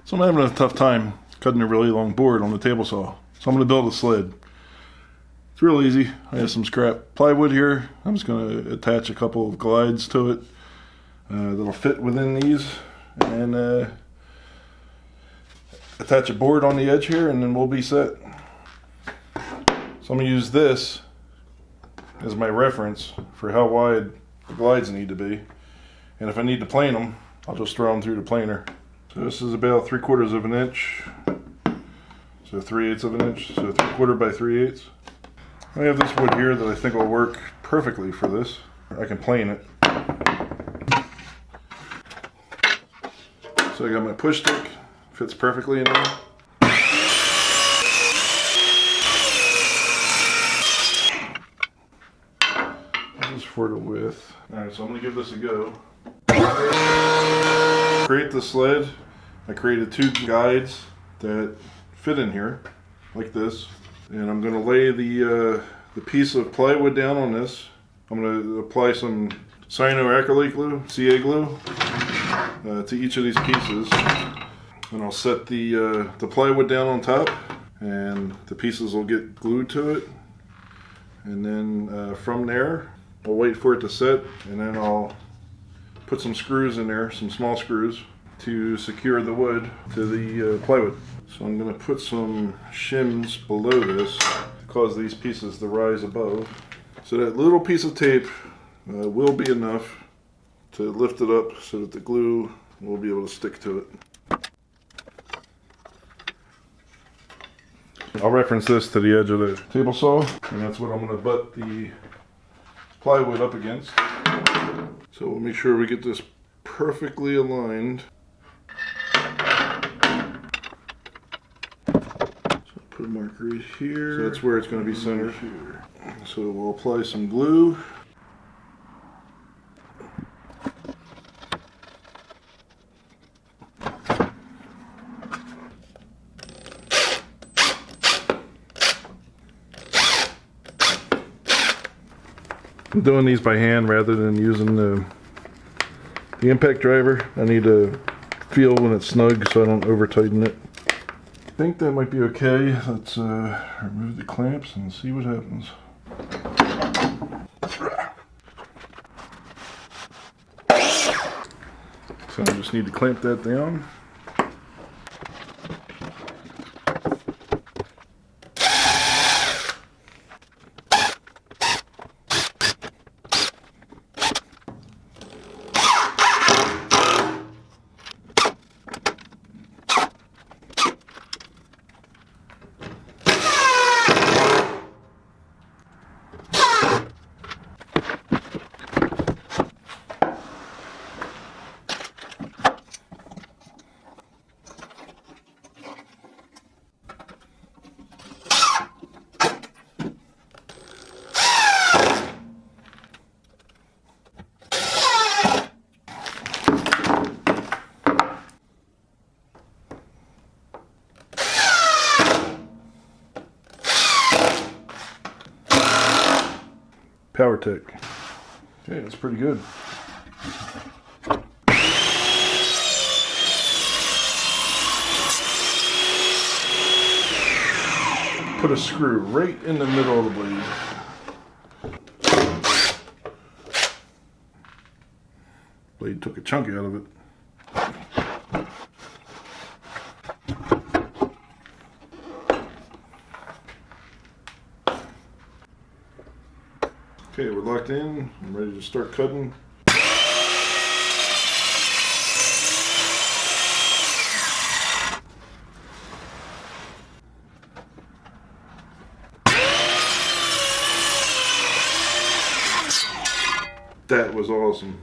So I'm having a tough time cutting a really long board on the table saw. So I'm going to build a sled. It's real easy. I have some scrap plywood here. I'm just going to attach a couple of glides to it that'll fit within these, and attach a board on the edge here, and then we'll be set. So I'm going to use this as my reference for how wide the glides need to be. And if I need to plane them, I'll just throw them through the planer. So this is about 3/4 of an inch. So 3/8 of an inch. So 3/4 by 3/8. I have this wood here that I think will work perfectly for this. I can plane it. So I got my push stick. Fits perfectly in there. This is for the width. Alright, so I'm going to give this a go. Create the sled. I created 2 guides that fit in here, like this. And I'm going to lay the piece of plywood down on this. I'm going to apply some cyanoacrylate glue, CA glue, to each of these pieces. And I'll set the plywood down on top, and the pieces will get glued to it. And then from there, I'll wait for it to set, and then I'll put some screws in there, some small screws, to secure the wood to the plywood. So I'm going to put some shims below this to cause these pieces to rise above. So that little piece of tape will be enough to lift it up so that the glue will be able to stick to it. I'll reference this to the edge of the table saw, and that's what I'm going to butt the plywood up against. So we'll make sure we get this perfectly aligned. So put a mark right here. So that's where it's going to be centered. So we'll apply some glue. I'm doing these by hand rather than using the impact driver. I need to feel when it's snug so I don't over tighten it. I think that might be okay. Let's remove the clamps and see what happens. So I just need to clamp that down. Power tick. Okay, that's pretty good. Put a screw right in the middle of the blade. Blade took a chunk out of it. Okay, we're locked in. I'm ready to start cutting. That was awesome.